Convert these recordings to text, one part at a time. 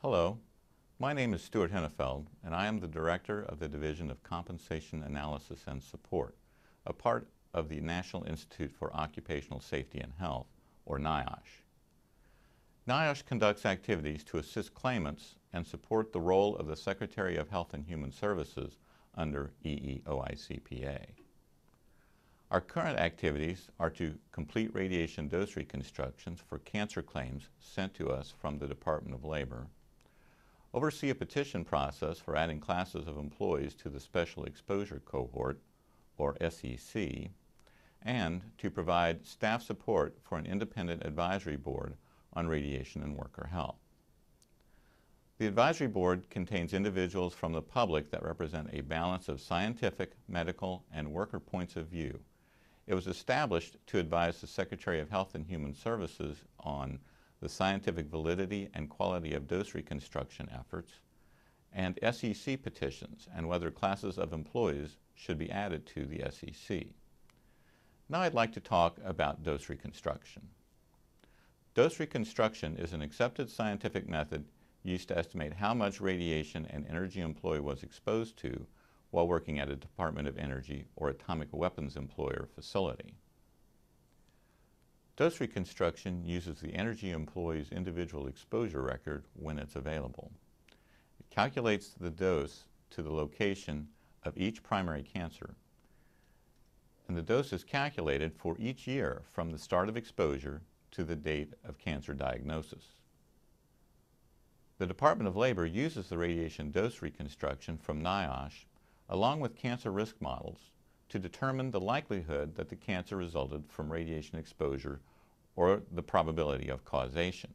Hello, my name is Stuart Hennefeld, and I am the Director of the Division of Compensation Analysis and Support, a part of the National Institute for Occupational Safety and Health, or NIOSH. NIOSH conducts activities to assist claimants and support the role of the Secretary of Health and Human Services under EEOICPA. Our current activities are to complete radiation dose reconstructions for cancer claims sent to us from the Department of Labor, oversee a petition process for adding classes of employees to the Special Exposure Cohort, or SEC, and to provide staff support for an independent advisory board on radiation and worker health. The advisory board contains individuals from the public that represent a balance of scientific, medical, and worker points of view. It was established to advise the Secretary of Health and Human Services on the scientific validity and quality of dose reconstruction efforts, and SEC petitions and whether classes of employees should be added to the SEC. Now I'd like to talk about dose reconstruction. Dose reconstruction is an accepted scientific method used to estimate how much radiation an energy employee was exposed to while working at a Department of Energy or atomic weapons employer facility. Dose reconstruction uses the energy employee's individual exposure record when it's available. It calculates the dose to the location of each primary cancer, and the dose is calculated for each year from the start of exposure to the date of cancer diagnosis. The Department of Labor uses the radiation dose reconstruction from NIOSH along with cancer risk models to determine the likelihood that the cancer resulted from radiation exposure or the probability of causation.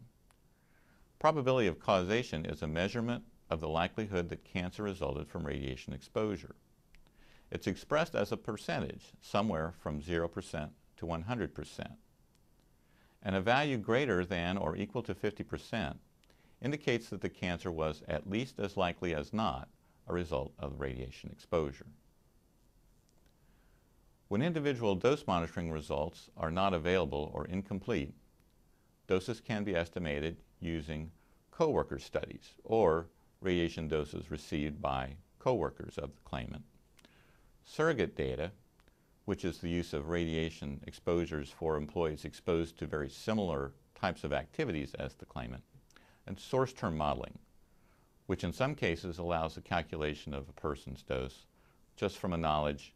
Probability of causation is a measurement of the likelihood that cancer resulted from radiation exposure. It's expressed as a percentage, somewhere from 0% to 100%. And a value greater than or equal to 50% indicates that the cancer was at least as likely as not a result of radiation exposure. When individual dose monitoring results are not available or incomplete, doses can be estimated using coworker studies or radiation doses received by coworkers of the claimant. Surrogate data, which is the use of radiation exposures for employees exposed to very similar types of activities as the claimant, and source term modeling, which in some cases allows the calculation of a person's dose just from a knowledge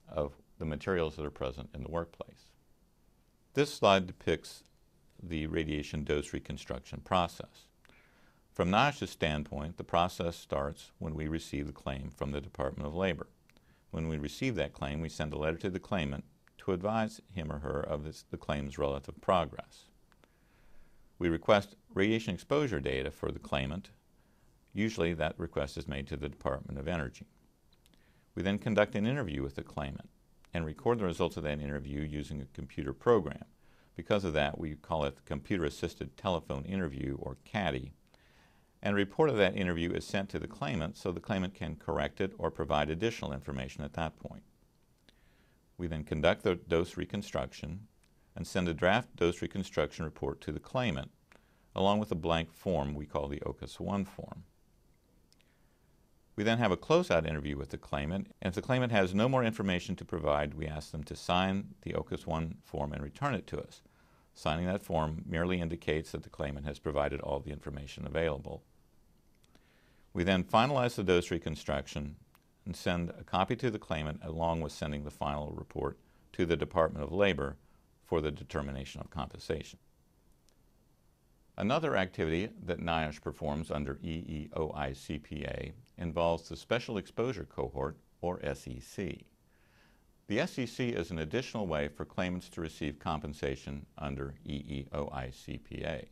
of the materials that are present in the workplace. This slide depicts the radiation dose reconstruction process. From NIOSH's standpoint, the process starts when we receive the claim from the Department of Labor. When we receive that claim, we send a letter to the claimant to advise him or her of the claim's relative progress. We request radiation exposure data for the claimant. Usually that request is made to the Department of Energy. We then conduct an interview with the claimant and record the results of that interview using a computer program. Because of that, we call it the Computer-Assisted Telephone Interview, or CATI, and a report of that interview is sent to the claimant so the claimant can correct it or provide additional information at that point. We then conduct the dose reconstruction and send a draft dose reconstruction report to the claimant along with a blank form we call the OCUS-1 form. We then have a closeout interview with the claimant, and if the claimant has no more information to provide, we ask them to sign the OCUS-1 form and return it to us. Signing that form merely indicates that the claimant has provided all the information available. We then finalize the dose reconstruction and send a copy to the claimant along with sending the final report to the Department of Labor for the determination of compensation. Another activity that NIOSH performs under EEOICPA involves the Special Exposure Cohort, or SEC. The SEC is an additional way for claimants to receive compensation under EEOICPA.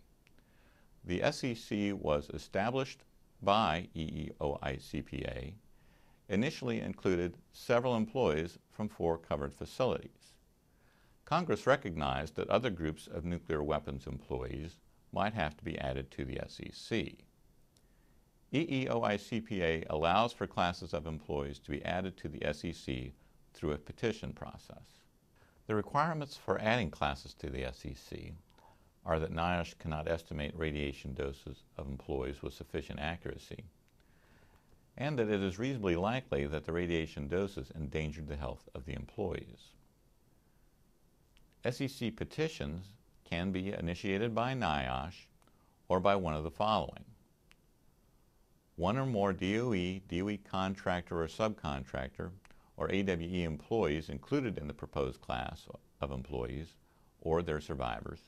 The SEC was established by EEOICPA, initially included several employees from 4 covered facilities. Congress recognized that other groups of nuclear weapons employees might have to be added to the SEC. EEOICPA allows for classes of employees to be added to the SEC through a petition process. The requirements for adding classes to the SEC are that NIOSH cannot estimate radiation doses of employees with sufficient accuracy, and that it is reasonably likely that the radiation doses endangered the health of the employees. SEC petitions can be initiated by NIOSH or by one of the following: one or more DOE contractor or subcontractor, or AWE employees included in the proposed class of employees or their survivors;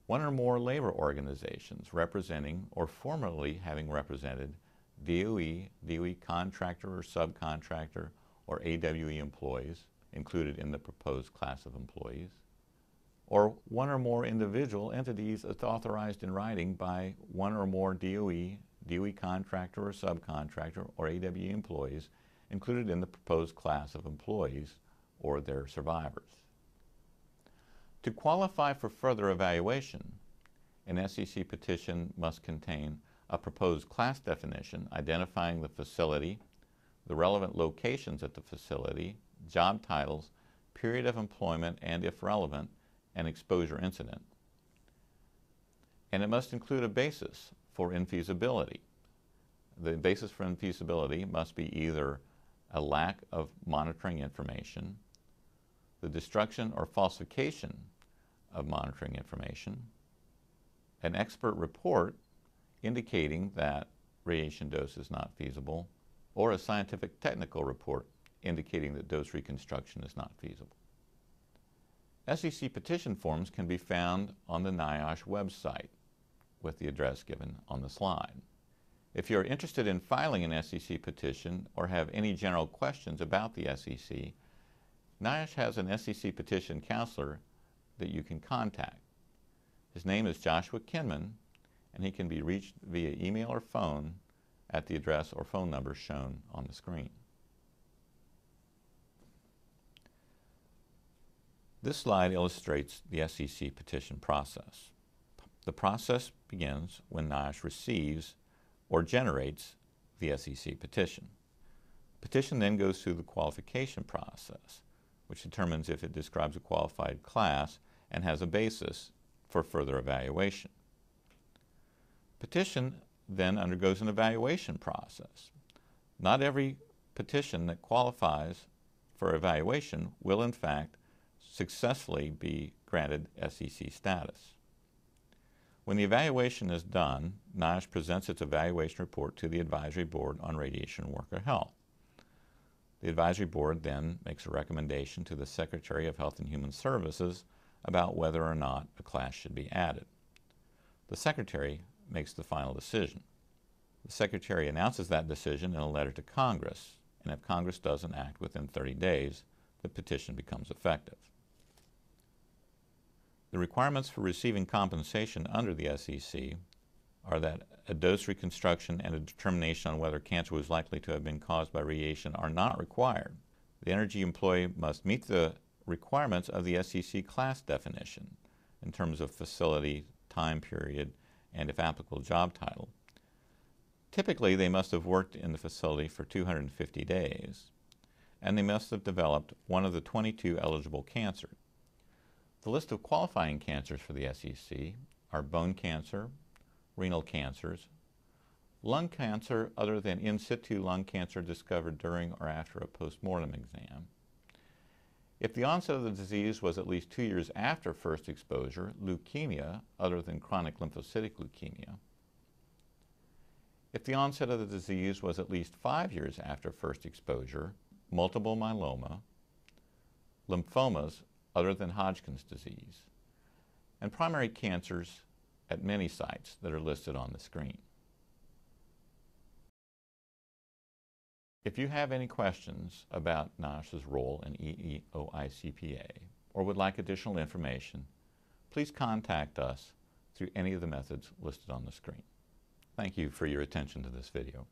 one or more labor organizations representing or formerly having represented DOE contractor or subcontractor, or AWE employees included in the proposed class of employees; or one or more individual entities as authorized in writing by one or more DOE contractor or subcontractor, or AWE employees included in the proposed class of employees or their survivors. To qualify for further evaluation, an SEC petition must contain a proposed class definition identifying the facility, the relevant locations at the facility, job titles, period of employment, and, if relevant, an exposure incident. And it must include a basis for infeasibility. The basis for infeasibility must be either a lack of monitoring information, the destruction or falsification of monitoring information, an expert report indicating that radiation dose is not feasible, or a scientific technical report indicating that dose reconstruction is not feasible. SEC petition forms can be found on the NIOSH website with the address given on the slide. If you are interested in filing an SEC petition or have any general questions about the SEC, NIOSH has an SEC petition counselor that you can contact. His name is Joshua Kinman, and he can be reached via email or phone at the address or phone number shown on the screen. This slide illustrates the SEC petition process. The process begins when NIOSH receives or generates the SEC petition. The petition then goes through the qualification process, which determines if it describes a qualified class and has a basis for further evaluation. Petition then undergoes an evaluation process. Not every petition that qualifies for evaluation will in fact successfully be granted SEC status. When the evaluation is done, NIOSH presents its evaluation report to the Advisory Board on Radiation Worker Health. The Advisory Board then makes a recommendation to the Secretary of Health and Human Services about whether or not a class should be added. The Secretary makes the final decision. The Secretary announces that decision in a letter to Congress, and if Congress doesn't act within 30 days, the petition becomes effective. The requirements for receiving compensation under the SEC are that a dose reconstruction and a determination on whether cancer was likely to have been caused by radiation are not required. The energy employee must meet the requirements of the SEC class definition in terms of facility, time period, and, if applicable, job title. Typically, they must have worked in the facility for 250 days, and they must have developed one of the 22 eligible cancers. The list of qualifying cancers for the SEC are bone cancer, renal cancers, lung cancer other than in situ lung cancer discovered during or after a postmortem exam. If the onset of the disease was at least 2 years after first exposure, leukemia other than chronic lymphocytic leukemia. If the onset of the disease was at least 5 years after first exposure, multiple myeloma, lymphomas other than Hodgkin's disease, and primary cancers at many sites that are listed on the screen. If you have any questions about NIOSH's role in EEOICPA or would like additional information, please contact us through any of the methods listed on the screen. Thank you for your attention to this video.